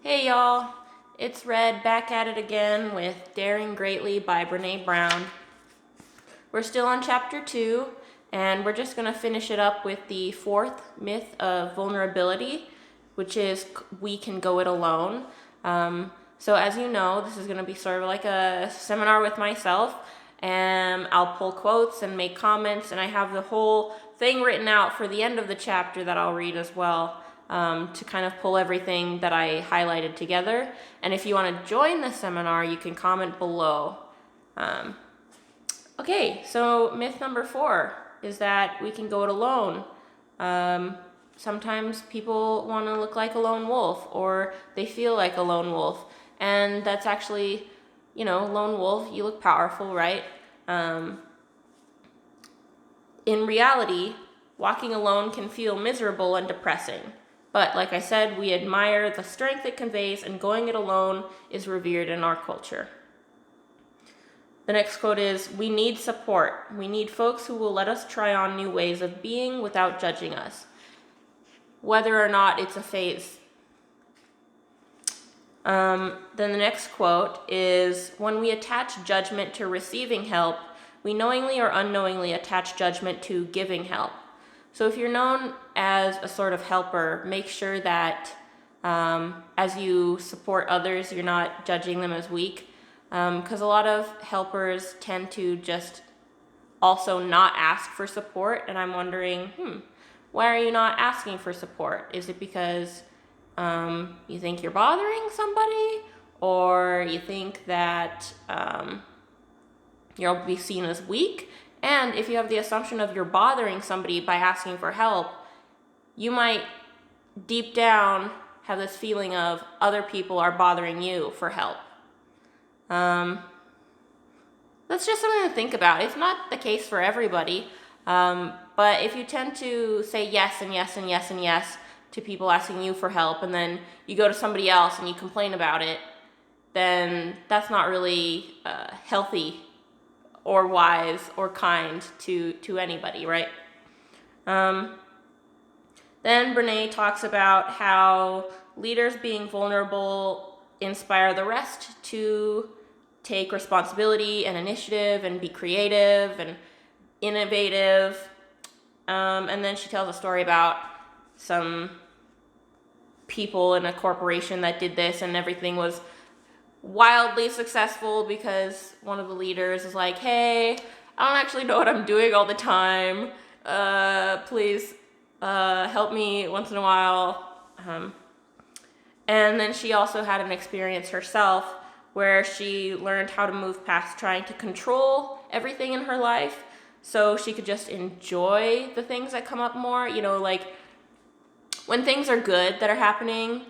Hey y'all, it's Red back at it again with Daring Greatly by Brene Brown. We're still on chapter 2, and we're just going to finish it up with the fourth myth of vulnerability, which is we can go it alone. So as you know, this is going to be sort of like a seminar with myself, and I'll pull quotes and make comments, and I have the whole thing written out for the end of the chapter that I'll read as well. To kind of pull everything that I highlighted together. And if you want to join the seminar, you can comment below. Okay, so myth number 4 is that we can go it alone. Sometimes people want to look like a lone wolf, or they feel like a lone wolf. And that's actually, lone wolf, you look powerful, right? In reality, walking alone can feel miserable and depressing. But like I said, we admire the strength it conveys, and going it alone is revered in our culture. The next quote is, "We need support. We need folks who will let us try on new ways of being without judging us, whether or not it's a phase." Then the next quote is, "When we attach judgment to receiving help, we knowingly or unknowingly attach judgment to giving help." So if you're known as a sort of helper, make sure that as you support others, you're not judging them as weak. Because a lot of helpers tend to just also not ask for support. And I'm wondering, why are you not asking for support? Is it because you think you're bothering somebody? Or you think that you'll be seen as weak? And if you have the assumption of you're bothering somebody by asking for help, you might deep down have this feeling of other people are bothering you for help. That's just something to think about. It's not the case for everybody, but if you tend to say yes and yes and yes and yes to people asking you for help, and then you go to somebody else and you complain about it, then that's not really healthy or wise or kind to anybody, right? Then Brene talks about how leaders being vulnerable inspire the rest to take responsibility and initiative and be creative and innovative. And then she tells a story about some people in a corporation that did this, and everything was wildly successful because one of the leaders is like, "Hey, I don't actually know what I'm doing all the time. Please help me once in a while." And then she also had an experience herself where she learned how to move past trying to control everything in her life so she could just enjoy the things that come up more. Like when things are good that are happening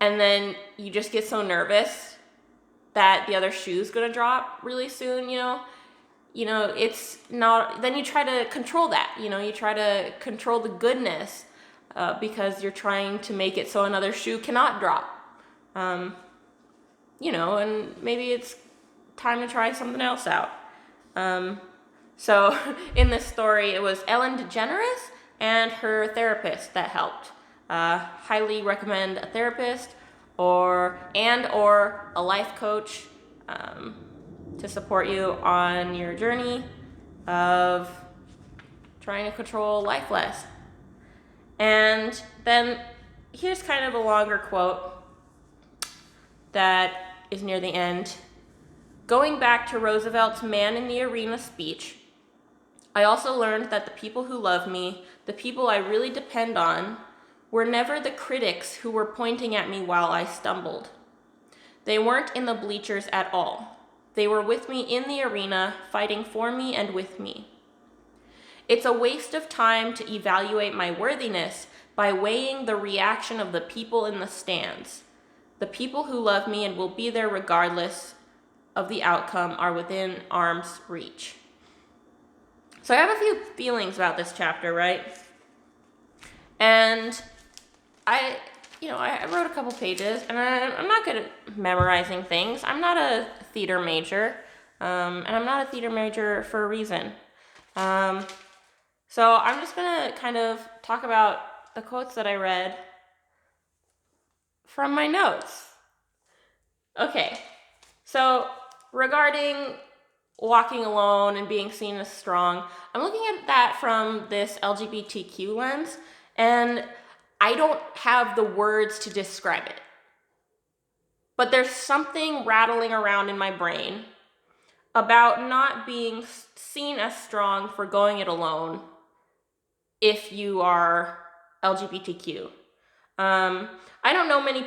and then you just get so nervous that the other shoe's gonna drop really soon, it's not, then you try to control that, you try to control the goodness because you're trying to make it so another shoe cannot drop, and maybe it's time to try something else out. So in this story, it was Ellen DeGeneres and her therapist that helped. Highly recommend a therapist or a life coach to support you on your journey of trying to control life less. And then here's kind of a longer quote that is near the end. "Going back to Roosevelt's Man in the Arena speech, I also learned that the people who love me, the people I really depend on, were never the critics who were pointing at me while I stumbled. They weren't in the bleachers at all. They were with me in the arena, fighting for me and with me. It's a waste of time to evaluate my worthiness by weighing the reaction of the people in the stands. The people who love me and will be there regardless of the outcome are within arm's reach." So I have a few feelings about this chapter, right? And I wrote a couple pages, and I'm not good at memorizing things. I'm not a theater major, and I'm not a theater major for a reason. So I'm just gonna kind of talk about the quotes that I read from my notes. Okay, so regarding walking alone and being seen as strong, I'm looking at that from this LGBTQ lens, and I don't have the words to describe it. But there's something rattling around in my brain about not being seen as strong for going it alone if you are LGBTQ. I don't know many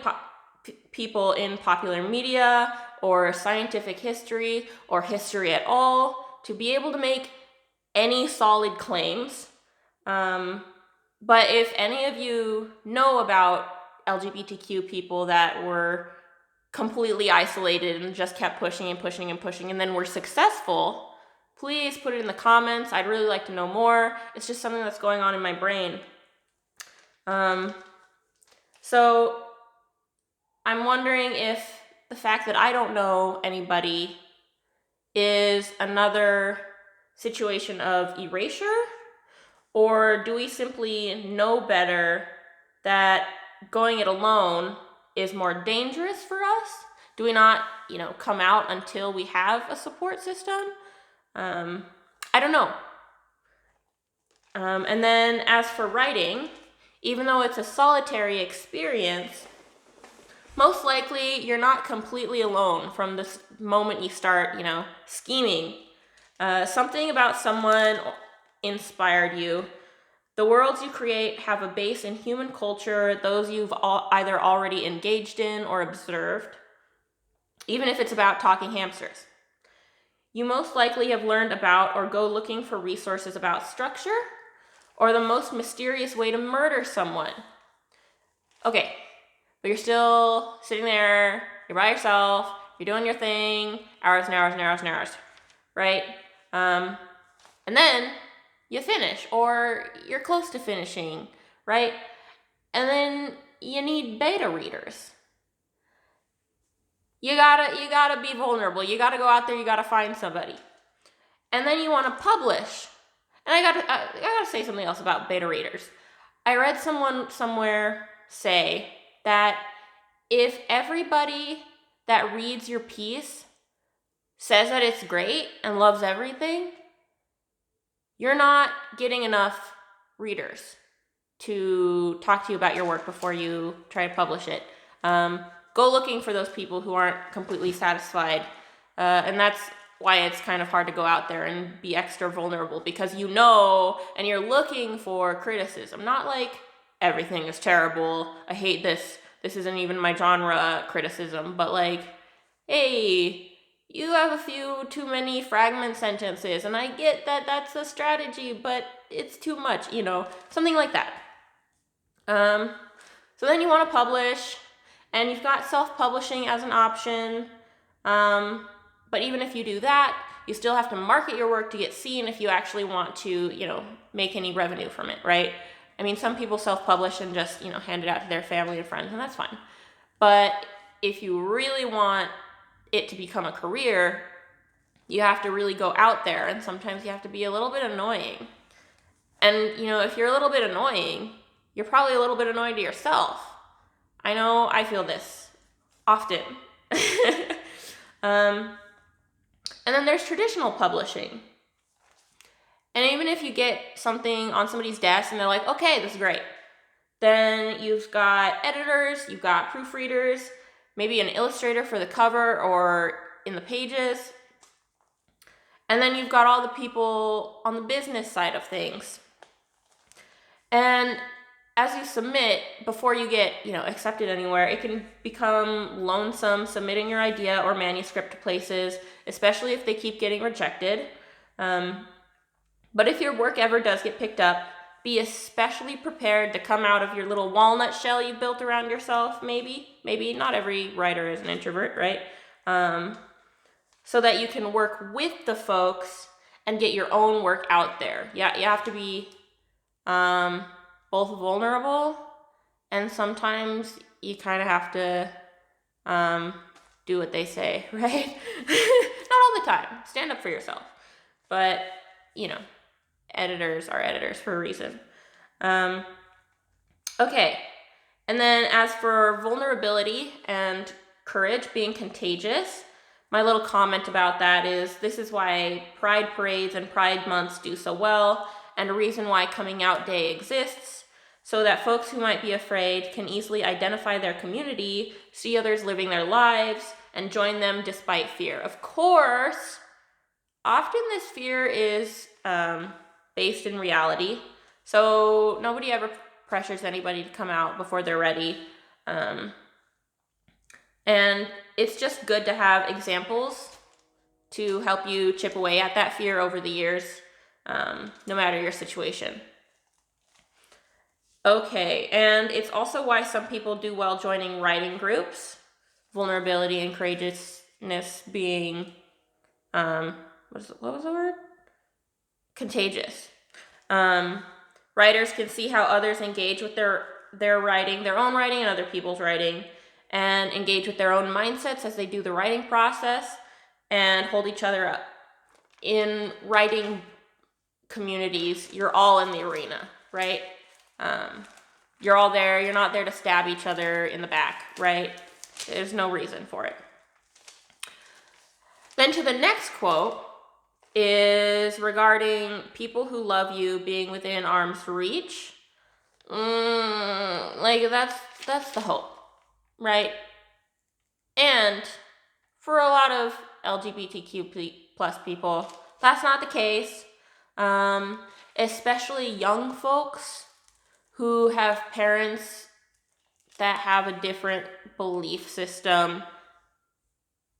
people in popular media or scientific history or history at all to be able to make any solid claims. But if any of you know about LGBTQ people that were completely isolated and just kept pushing and pushing and pushing and then were successful, please put it in the comments. I'd really like to know more. It's just something that's going on in my brain. So I'm wondering if the fact that I don't know anybody is another situation of erasure, or do we simply know better that going it alone is more dangerous for us? Do we not, come out until we have a support system? I don't know. And then as for writing, even though it's a solitary experience, most likely you're not completely alone from the moment you start, scheming. Something about someone inspired you. The worlds you create have a base in human culture, those you've either already engaged in or observed, even if it's about talking hamsters. You most likely have learned about or go looking for resources about structure or the most mysterious way to murder someone. Okay, but you're still sitting there, you're by yourself, you're doing your thing, hours and hours and hours and hours, right? And then you finish, or you're close to finishing, right? And then you need beta readers. You gotta be vulnerable. You gotta go out there, you gotta find somebody. And then you wanna publish. And I gotta say something else about beta readers. I read someone somewhere say that if everybody that reads your piece says that it's great and loves everything, you're not getting enough readers to talk to you about your work before you try to publish it. Go looking for those people who aren't completely satisfied. And that's why it's kind of hard to go out there and be extra vulnerable, because and you're looking for criticism. Not like everything is terrible, I hate this isn't even my genre criticism, but like, hey, you have a few too many fragment sentences, and I get that that's a strategy, but it's too much, something like that. So then you want to publish, and you've got self-publishing as an option, but even if you do that, you still have to market your work to get seen if you actually want to, make any revenue from it, right? I mean, some people self-publish and just, hand it out to their family and friends, and that's fine. But if you really want it to become a career, you have to really go out there, and sometimes you have to be a little bit annoying. And, if you're a little bit annoying, you're probably a little bit annoyed to yourself. I know I feel this often. And then there's traditional publishing. And even if you get something on somebody's desk and they're like, okay, this is great, then you've got editors, you've got proofreaders, maybe an illustrator for the cover or in the pages. And then you've got all the people on the business side of things. And as you submit, before you get, accepted anywhere, it can become lonesome submitting your idea or manuscript to places, especially if they keep getting rejected. But if your work ever does get picked up, be especially prepared to come out of your little walnut shell you built around yourself, maybe. Not every writer is an introvert, right? So that you can work with the folks and get your own work out there. Yeah, you have to be both vulnerable, and sometimes you kind of have to do what they say, right? Not all the time. Stand up for yourself. But, editors are editors for a reason. Okay. And then as for vulnerability and courage being contagious, my little comment about that is this is why pride parades and pride months do so well, and a reason why coming out day exists, so that folks who might be afraid can easily identify their community, see others living their lives, and join them despite fear. Of course, often this fear is based in reality, so nobody ever pressures anybody to come out before they're ready. And it's just good to have examples to help you chip away at that fear over the years, no matter your situation. Okay, and it's also why some people do well joining writing groups. Vulnerability and courageousness being, what was the word? Contagious. Writers can see how others engage with their writing, their own writing and other people's writing, and engage with their own mindsets as they do the writing process and hold each other up. In writing communities, you're all in the arena, right? You're all there. You're not there to stab each other in the back, right? There's no reason for it. Then to the next quote is regarding people who love you being within arm's reach. Like that's the hope, right? And for a lot of LGBTQ plus people, that's not the case. Especially young folks who have parents that have a different belief system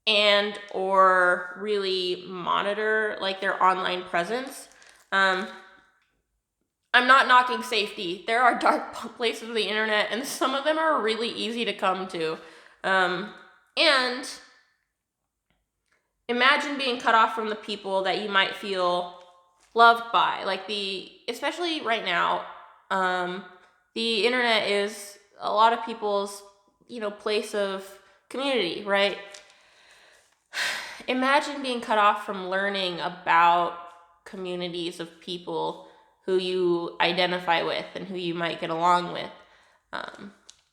and or really monitor like their online presence. I'm not knocking safety. There are dark places of the internet, and some of them are really easy to come to. And imagine being cut off from the people that you might feel loved by. Like especially right now, the internet is a lot of people's, place of community, right? Imagine being cut off from learning about communities of people who you identify with and who you might get along with.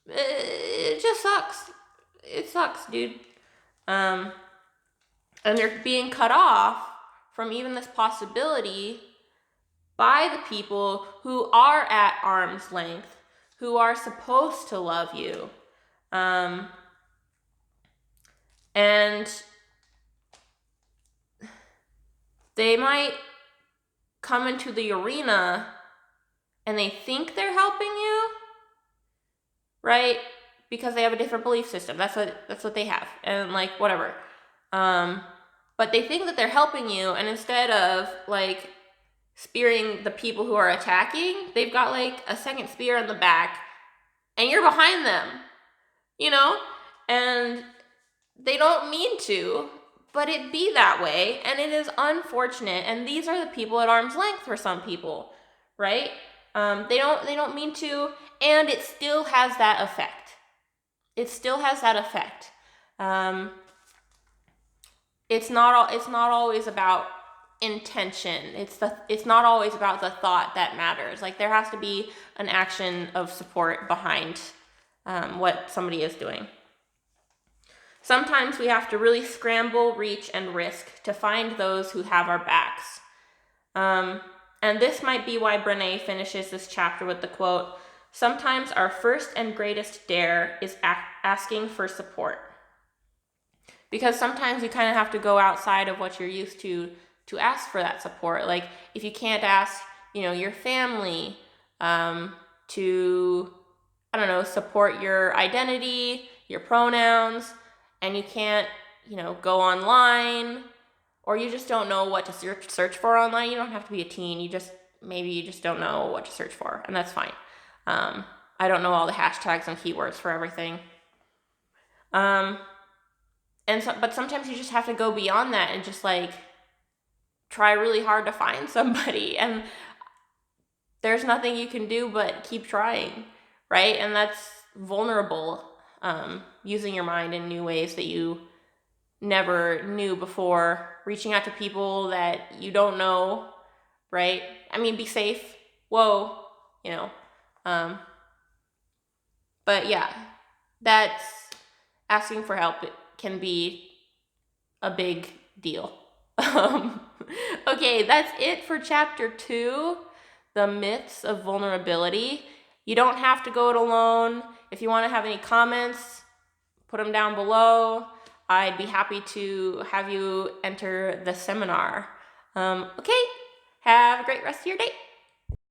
It just sucks. It sucks, dude. And they're being cut off from even this possibility by the people who are at arm's length, who are supposed to love you. And they might come into the arena and they think they're helping you, right? Because they have a different belief system. That's what they have. And like whatever. But they think that they're helping you, and instead of like spearing the people who are attacking, they've got like a second spear in the back and you're behind them, and they don't mean to, but it be that way, and it is unfortunate. And these are the people at arm's length for some people, right? They don't mean to, and it still has that effect. It's not always about intention. It's not always about the thought that matters. Like there has to be an action of support behind what somebody is doing. Sometimes we have to really scramble, reach, and risk to find those who have our backs. And this might be why Brene finishes this chapter with the quote, "Sometimes our first and greatest dare is asking for support." Because sometimes you kind of have to go outside of what you're used to ask for that support. Like if you can't ask, your family to, support your identity, your pronouns, and you can't, go online, or you just don't know what to search for online. You don't have to be a teen. Maybe you just don't know what to search for, and that's fine. I don't know all the hashtags and keywords for everything. But sometimes you just have to go beyond that and just like try really hard to find somebody, and there's nothing you can do but keep trying, right? And that's vulnerable, using your mind in new ways that you never knew before, reaching out to people that you don't know, right? I mean, be safe. Whoa, But yeah, that's asking for help. It can be a big deal. Okay, that's it for chapter 2, the myths of vulnerability. You don't have to go it alone. If you want to have any comments, put them down below. I'd be happy to have you enter the seminar. Okay, have a great rest of your day.